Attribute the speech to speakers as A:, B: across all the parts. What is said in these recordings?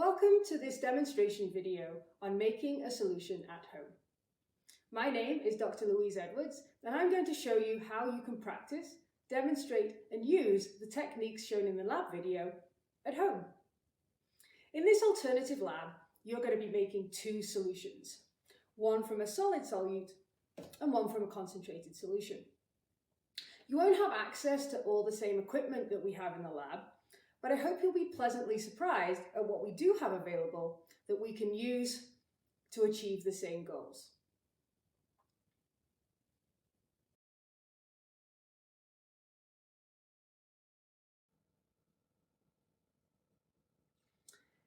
A: Welcome to this demonstration video on making a solution at home. My name is Dr. Louise Edwards, and I'm going to show you how you can practice, demonstrate, and use the techniques shown in the lab video at home. In this alternative lab, you're going to be making two solutions, one from a solid solute and one from a concentrated solution. You won't have access to all the same equipment that we have in the lab, but I hope you'll be pleasantly surprised at what we do have available that we can use to achieve the same goals.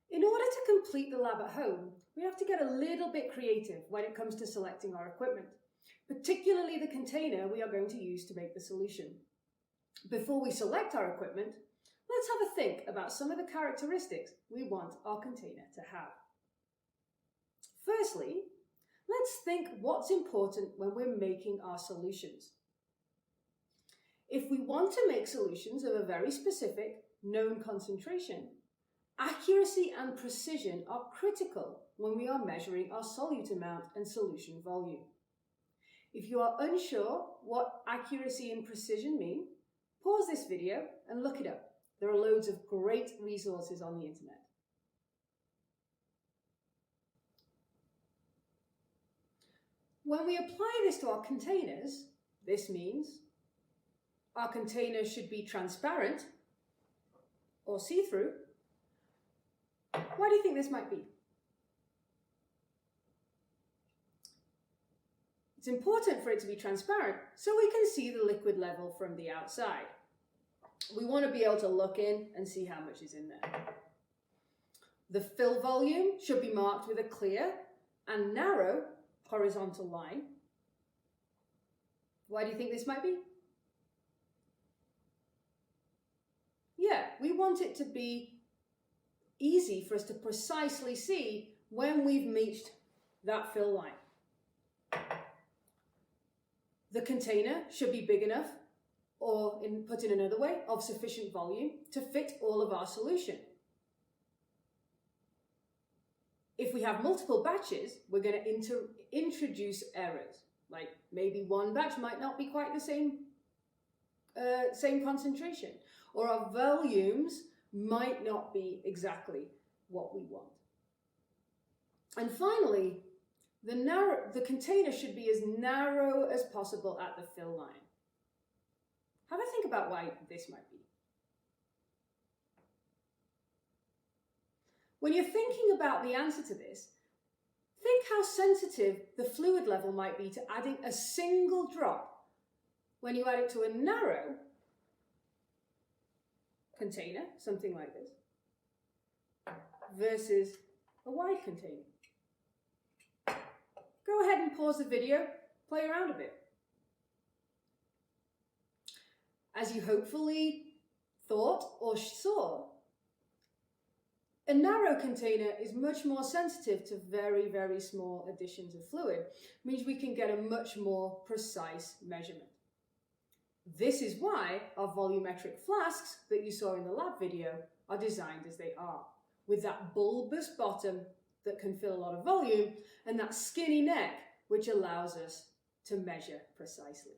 A: In order to complete the lab at home, we have to get a little bit creative when it comes to selecting our equipment, particularly the container we are going to use to make the solution. Before we select our equipment, let's have a think about some of the characteristics we want our container to have. Firstly, let's think what's important when we're making our solutions. If we want to make solutions of a very specific, known concentration, accuracy and precision are critical when we are measuring our solute amount and solution volume. If you are unsure what accuracy and precision mean, pause this video and look it up. There are loads of great resources on the internet. When we apply this to our containers, this means our container should be transparent or see-through. Why do you think this might be? It's important for it to be transparent so we can see the liquid level from the outside. We want to be able to look in and see how much is in there. The fill volume should be marked with a clear and narrow horizontal line. Why do you think this might be? Yeah, we want it to be easy for us to precisely see when we've reached that fill line. The container should be big enough, or put in another way, of sufficient volume to fit all of our solution. If we have multiple batches, we're going to introduce errors. Like maybe one batch might not be quite the same concentration, or our volumes might not be exactly what we want. And finally, the container should be as narrow as possible at the fill line. Have a think about why this might be. When you're thinking about the answer to this, think how sensitive the fluid level might be to adding a single drop when you add it to a narrow container, something like this, versus a wide container. Go ahead and pause the video, play around a bit. As you hopefully thought or saw, a narrow container is much more sensitive to very, very small additions of fluid. It means we can get a much more precise measurement. This is why our volumetric flasks that you saw in the lab video are designed as they are, with that bulbous bottom that can fill a lot of volume and that skinny neck which allows us to measure precisely.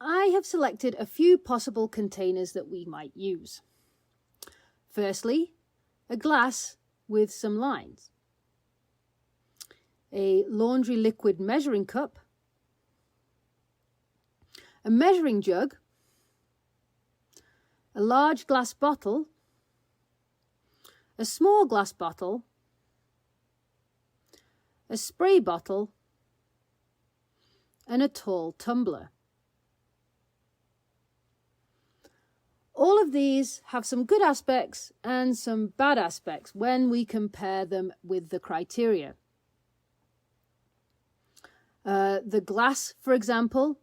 A: I have selected a few possible containers that we might use. Firstly, a glass with some lines, a laundry liquid measuring cup, a measuring jug, a large glass bottle, a small glass bottle, a spray bottle, and a tall tumbler. All of these have some good aspects and some bad aspects when we compare them with the criteria. The glass, for example,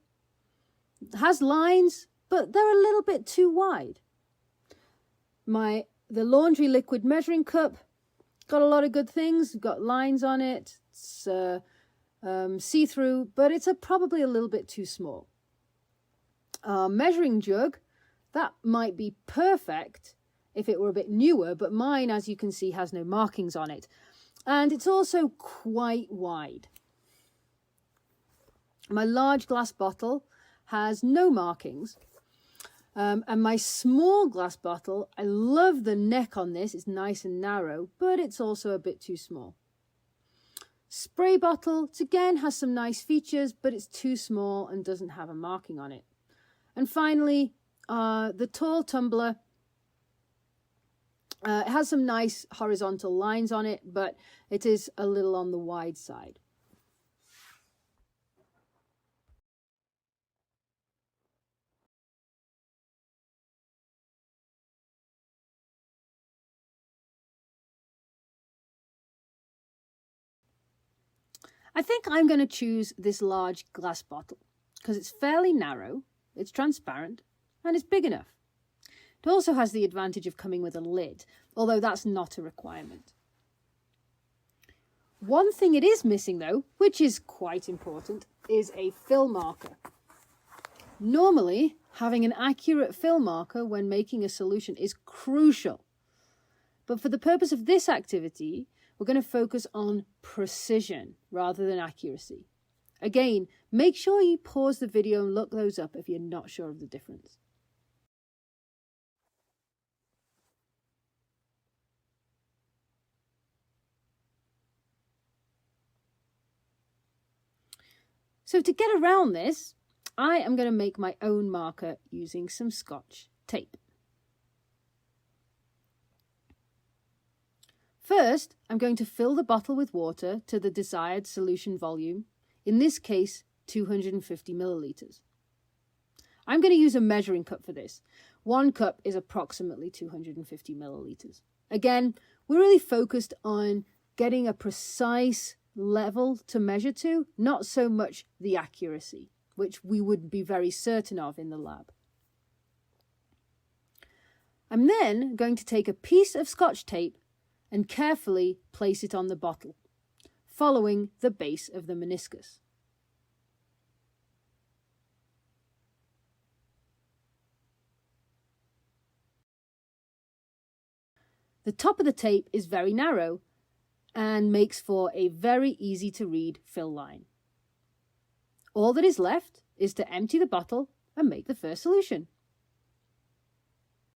A: has lines, but they're a little bit too wide. The laundry liquid measuring cup got a lot of good things. Got lines on it. It's see-through, but it's probably a little bit too small. Measuring jug, that might be perfect if it were a bit newer, but mine, as you can see, has no markings on it. And it's also quite wide. My large glass bottle has no markings. And my small glass bottle, I love the neck on this. It's nice and narrow, but it's also a bit too small. Spray bottle, it again has some nice features, but it's too small and doesn't have a marking on it. And finally, the tall tumbler, it has some nice horizontal lines on it, but it is a little on the wide side. I think I'm going to choose this large glass bottle because it's fairly narrow, it's transparent, and it's big enough. It also has the advantage of coming with a lid, although that's not a requirement. One thing it is missing though, which is quite important, is a fill marker. Normally, having an accurate fill marker when making a solution is crucial. But for the purpose of this activity, we're going to focus on precision rather than accuracy. Again, make sure you pause the video and look those up if you're not sure of the difference. So to get around this, I am going to make my own marker using some Scotch tape. First, I'm going to fill the bottle with water to the desired solution volume, in this case 250 milliliters. I'm going to use a measuring cup for this. 1 cup is approximately 250 milliliters. Again, we're really focused on getting a precise level to measure to, not so much the accuracy, which we would be very certain of in the lab. I'm then going to take a piece of Scotch tape and carefully place it on the bottle, following the base of the meniscus. The top of the tape is very narrow and makes for a very easy to read fill line. All that is left is to empty the bottle and make the first solution.